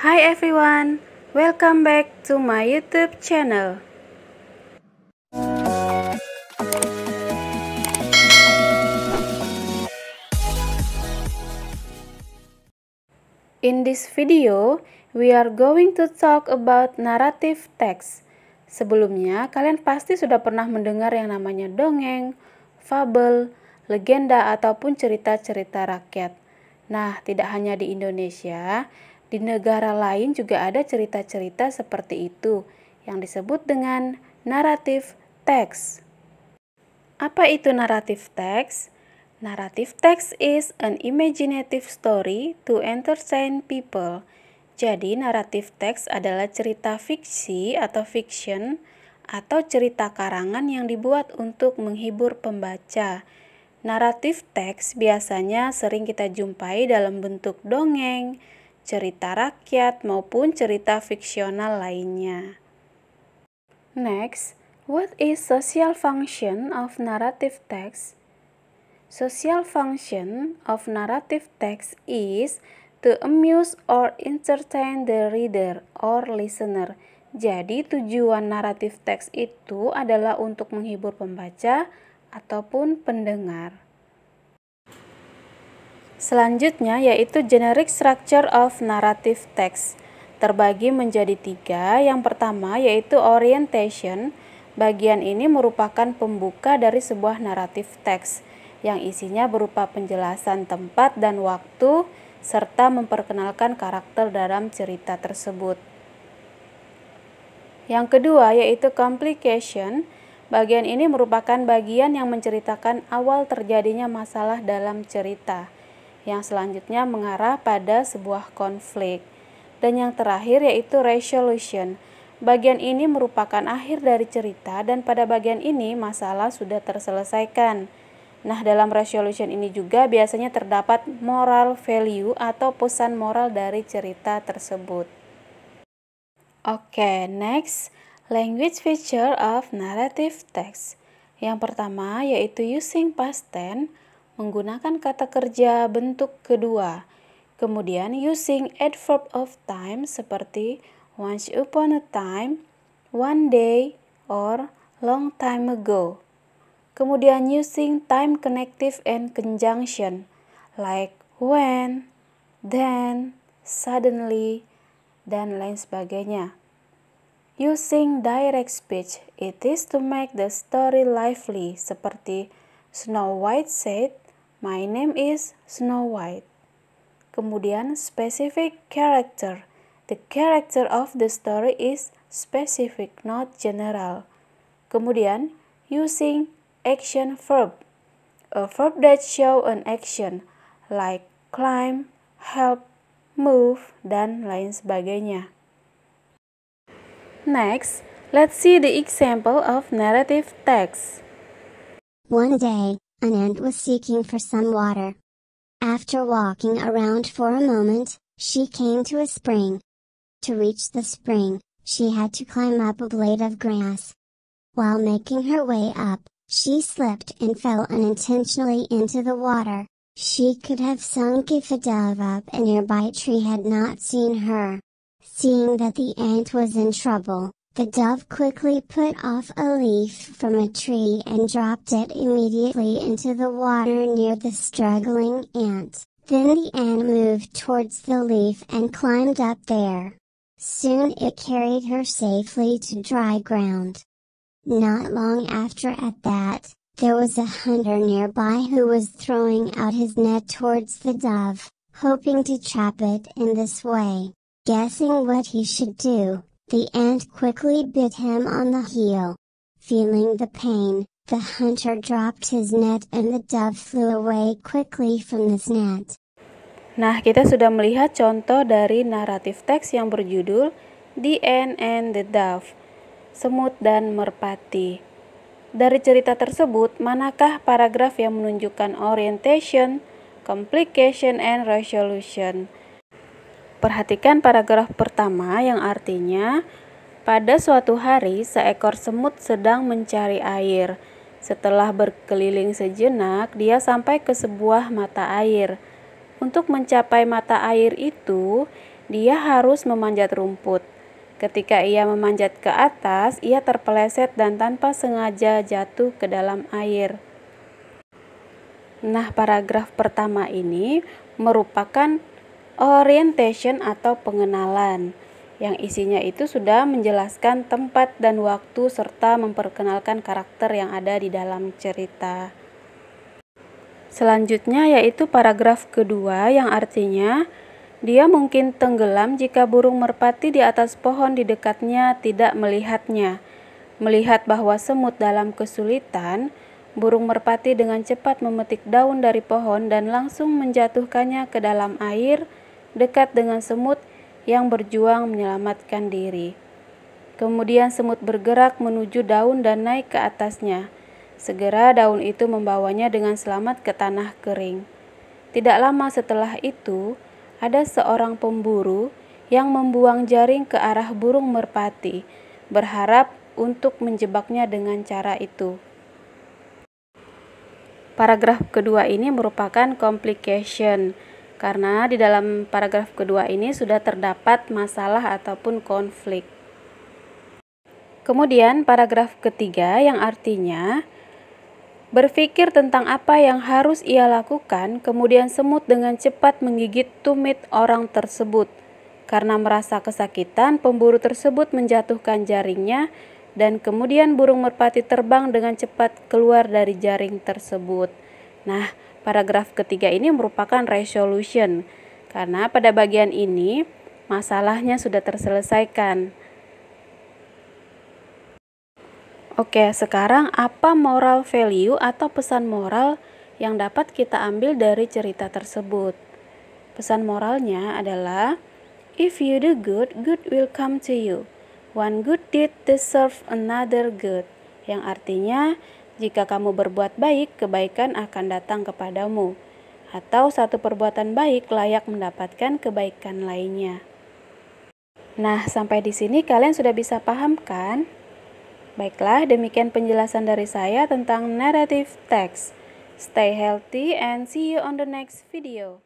Hi everyone, welcome back to my YouTube channel. In this video, we are going to talk about narrative text. Sebelumnya, kalian pasti sudah pernah mendengar yang namanya dongeng, fabel, legenda, ataupun cerita-cerita rakyat. Nah, tidak hanya di Indonesia, di negara lain juga ada cerita-cerita seperti itu yang disebut dengan narrative text. Apa itu narrative text? Narrative text is an imaginative story to entertain people. Jadi, narrative text adalah cerita fiksi atau fiction atau cerita karangan yang dibuat untuk menghibur pembaca. Narrative text biasanya sering kita jumpai dalam bentuk dongeng, cerita rakyat, maupun cerita fiksional lainnya. Next, what is social function of narrative text? Social function of narrative text is to amuse or entertain the reader or listener. Jadi tujuan naratif teks itu adalah untuk menghibur pembaca ataupun pendengar. Selanjutnya yaitu generic structure of narrative text. Terbagi menjadi 3. Yang pertama yaitu orientation. Bagian ini merupakan pembuka dari sebuah naratif teks yang isinya berupa penjelasan tempat dan waktu serta memperkenalkan karakter dalam cerita tersebut. Yang kedua yaitu complication. Bagian ini merupakan bagian yang menceritakan awal terjadinya masalah dalam cerita, yang selanjutnya mengarah pada sebuah konflik. Dan yang terakhir yaitu resolution. Bagian ini merupakan akhir dari cerita dan pada bagian ini masalah sudah terselesaikan. Nah, dalam resolution ini juga biasanya terdapat moral value atau pesan moral dari cerita tersebut. Oke, next, language feature of narrative text. Yang pertama yaitu using past tense, menggunakan kata kerja bentuk kedua. Kemudian using adverb of time seperti once upon a time, one day, or long time ago. Kemudian using time connective and conjunction like when, then, suddenly, dan lain sebagainya. Using direct speech, it is to make the story lively seperti Snow White said, "My name is Snow White." Kemudian specific character. The character of the story is specific, not general. Kemudian using action verb, a verb that show an action like climb, help, move, dan lain sebagainya. Next, let's see the example of narrative text. One day, an ant was seeking for some water. After walking around for a moment, she came to a spring. To reach the spring, she had to climb up a blade of grass. While making her way up, she slipped and fell unintentionally into the water. She could have sunk if a dove up a nearby tree had not seen her. Seeing that the ant was in trouble, the dove quickly put off a leaf from a tree and dropped it immediately into the water near the struggling ant. Then the ant moved towards the leaf and climbed up there. Soon it carried her safely to dry ground. Not long after at that, there was a hunter nearby who was throwing out his net towards the dove, hoping to trap it in this way. Guessing what he should do, the ant quickly bit him on the heel. Feeling the pain, the hunter dropped his net and the dove flew away quickly from this net. Nah, kita sudah melihat contoh dari naratif teks yang berjudul The Ant and the Dove, Semut dan Merpati. Dari cerita tersebut, manakah paragraf yang menunjukkan orientation, complication, and resolution? Perhatikan paragraf pertama yang artinya, pada suatu hari seekor semut sedang mencari air. Setelah berkeliling sejenak, dia sampai ke sebuah mata air. Untuk mencapai mata air itu, dia harus memanjat rumput. Ketika ia memanjat ke atas, ia terpeleset dan tanpa sengaja jatuh ke dalam air. Nah, paragraf pertama ini merupakan orientation atau pengenalan, yang isinya itu sudah menjelaskan tempat dan waktu serta memperkenalkan karakter yang ada di dalam cerita. Selanjutnya yaitu paragraf kedua yang artinya dia mungkin tenggelam jika burung merpati di atas pohon di dekatnya tidak melihatnya. Melihat bahwa semut dalam kesulitan, burung merpati dengan cepat memetik daun dari pohon dan langsung menjatuhkannya ke dalam air dekat dengan semut yang berjuang menyelamatkan diri. Kemudian semut bergerak menuju daun dan naik ke atasnya. Segera daun itu membawanya dengan selamat ke tanah kering. Tidak lama setelah itu, ada seorang pemburu yang membuang jaring ke arah burung merpati, berharap untuk menjebaknya dengan cara itu. Paragraf kedua ini merupakan complication, karena di dalam paragraf kedua ini sudah terdapat masalah ataupun konflik. Kemudian paragraf ketiga yang artinya berpikir tentang apa yang harus ia lakukan, kemudian semut dengan cepat menggigit tumit orang tersebut. Karena merasa kesakitan, pemburu tersebut menjatuhkan jaringnya dan kemudian burung merpati terbang dengan cepat keluar dari jaring tersebut. Nah, paragraf ketiga ini merupakan resolution, karena pada bagian ini masalahnya sudah terselesaikan. Oke, sekarang apa moral value atau pesan moral yang dapat kita ambil dari cerita tersebut? Pesan moralnya adalah, if you do good, good will come to you. One good deed deserves another good. Yang artinya, jika kamu berbuat baik, kebaikan akan datang kepadamu. Atau satu perbuatan baik layak mendapatkan kebaikan lainnya. Nah, sampai di sini kalian sudah bisa paham kan? Baiklah, demikian penjelasan dari saya tentang narrative text. Stay healthy and see you on the next video.